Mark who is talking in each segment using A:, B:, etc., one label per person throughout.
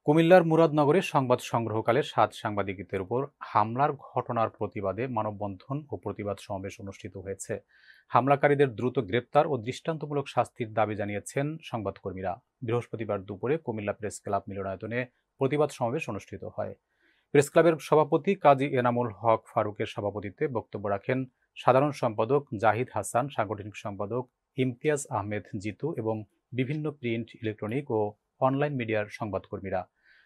A: কুমিল্লার মুরাদনগরে সংবাদ সংগ্রহকালে ৭ সাংবাদিকদের উপর হামলার ঘটনার প্রতিবাদে মানববন্ধন ও প্রতিবাদ সমাবেশ অনুষ্ঠিত হয়েছে। হামলাকারীদের দ্রুত গ্রেপ্তার ও দৃষ্টান্তমূলক শাস্তির দাবি জানিয়েছেন সংবাদকর্মীরা। বৃহস্পতিবার দুপুরে কুমিল্লা প্রেস ক্লাব মিলনায়তনে প্রতিবাদ সমাবেশ অনুষ্ঠিত হয়। প্রেস ক্লাবের সভাপতি কাজী এনামুল হক ফারুকের সভাপতিত্বে বক্তব্য রাখেন সাধারণ সম্পাদক জাহিদ হাসান, সাংগঠনিক সম্পাদক ইমতিয়াজ আহমেদ জিতু এবং বিভিন্ন প্রিন্ট, ইলেকট্রনিক ও অনলাইন মিডিয়ার সংবাদকর্মীরা।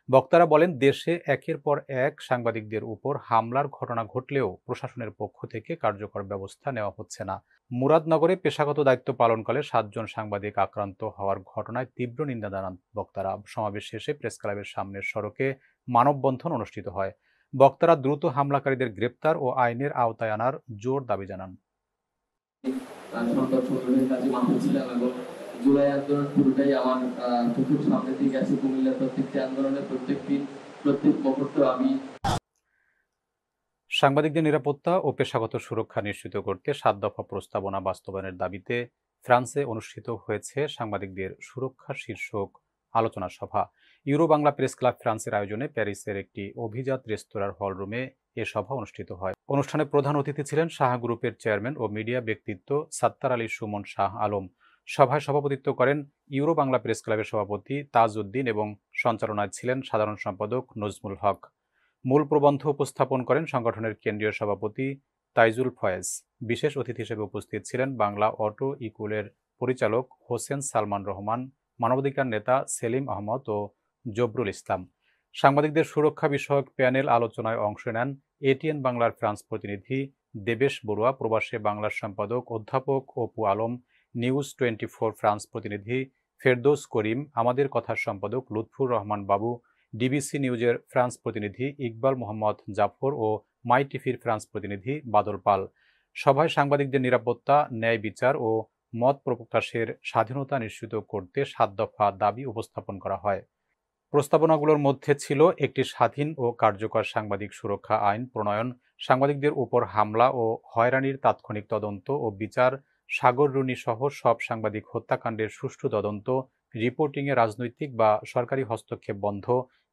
A: বক্তারা বলেন, দেশে একের পর এক সাংবাদিকদের উপর হামলার ঘটনা ঘটলেও প্রশাসনের পক্ষ থেকে কার্যকর ব্যবস্থা নেওয়া হচ্ছে না। মুরাদনগরে পেশাগত দায়িত্ব পালনকালে ৭ জন সাংবাদিক আক্রান্ত হওয়ার ঘটনায় তীব্র নিন্দা জানান বক্তারা। সমাবেশ শেষে প্রেস ক্লাবের সামনের সড়কে মানববন্ধন অনুষ্ঠিত হয়। বক্তারা দ্রুত হামলাকারীদের গ্রেপ্তার ও আইনের আওতায় আনার জোর দাবি জানান।
B: সংবাদ সংগ্রহের কাজে মাঠে ছিলাম এবং জুলাই আন্দোলন পুরোটাই আমার চোখের সামনে দিয়ে গেছে। কুমিল্লার প্রত্যেকটি আন্দোলনে প্রত্যেক মুহূর্তে আমি
A: সাংবাদিকদের নিরাপত্তা ও পেশাগত সুরক্ষা নিশ্চিত করতে ৭ দফা প্রস্তাবনা বাস্তবায়নের দাবিতে ফ্রান্সে অনুষ্ঠিত হয়েছে সাংবাদিকদের সুরক্ষা শীর্ষক আলোচনা সভা। ইউরো বাংলা প্রেস ক্লাব ফ্রান্সের আয়োজনে প্যারিসের একটি অভিজাত রেস্তোরাঁর হলরুমে এ সভা অনুষ্ঠিত হয়। অনুষ্ঠানে প্রধান অতিথি ছিলেন শাহ গ্রুপের চেয়ারম্যান ও মিডিয়া ব্যক্তিত্ব সাত্তার আলী সুমন শাহ আলম। সভায় সভাপতিত্ব করেন ইউরো বাংলা প্রেস ক্লাবের সভাপতি তাজ উদ্দিন এবং সঞ্চালনায় ছিলেন সাধারণ সম্পাদক নজমুল হক। মূল প্রবন্ধ উপস্থাপন করেন সংগঠনের কেন্দ্রীয় সভাপতি তাইজুল ফয়েজ। বিশেষ অতিথি হিসেবে উপস্থিত ছিলেন বাংলা অটো ইকুলের পরিচালক হোসেন সালমান রহমান, মানবাধিকার নেতা সেলিম আহমদ ও জবরুল ইসলাম। সাংবাদিকদের সুরক্ষা বিষয়ক প্যানেল আলোচনায় অংশ নেন এটিএন বাংলার ফ্রান্স প্রতিনিধি দেবেশ বড়ুয়া, প্রবাসে বাংলার সম্পাদক অধ্যাপক অপু আলম, নিউজ 24 ফ্রান্স প্রতিনিধি ফেরদৌস করিম, আমাদের কথার সম্পাদক লুৎফুর রহমান বাবু, ডিবিসি নিউজের ফ্রান্স প্রতিনিধি ইকবাল মোহাম্মদ জাফর ও মাই টিভির ফ্রান্স প্রতিনিধি বাদল পাল। সভায় সাংবাদিকদের নিরাপত্তা, ন্যায় বিচার ও মত প্রকাশের স্বাধীনতা নিশ্চিত করতে ৭ দফা দাবি উপস্থাপন করা হয়। প্রস্তাবনাগুলোর মধ্যে ছিল একটি স্বাধীন ও কার্যকর সাংবাদিক সুরক্ষা আইন প্রণয়ন, সাংবাদিকদের উপর হামলা ও হয়রানির তাৎক্ষণিক তদন্ত ও বিচার, সাগর রুনি সহ সব সাংবাদিক হত্যাকাণ্ডের সুষ্ঠু তদন্ত, রিপোর্টিংয়ে রাজনৈতিক বা সরকারি হস্তক্ষেপ বন্ধ,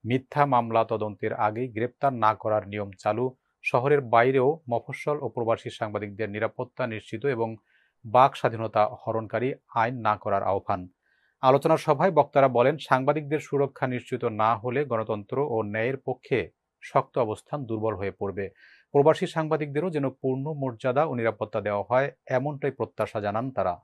A: মিথ্যা মামলা তদন্তের আগেই গ্রেপ্তার না করার নিয়ম চালু, শহরের বাইরেও মফস্বল ও প্রবাসী সাংবাদিকদের নিরাপত্তা নিশ্চিত এবং বাক স্বাধীনতা হরণকারী আইন না করার আহ্বান। আলোচনা সভায় বক্তারা বলেন, সাংবাদিকদের সুরক্ষা নিশ্চিত না হলে গণতন্ত্র ও ন্যায়ের পক্ষে শক্ত অবস্থান দুর্বল হয়ে পড়বে। প্রবাসী সাংবাদিকদেরও যেন পূর্ণ মর্যাদা ও নিরাপত্তা দেওয়া হয়, এমনটাই প্রত্যাশা জানান তারা।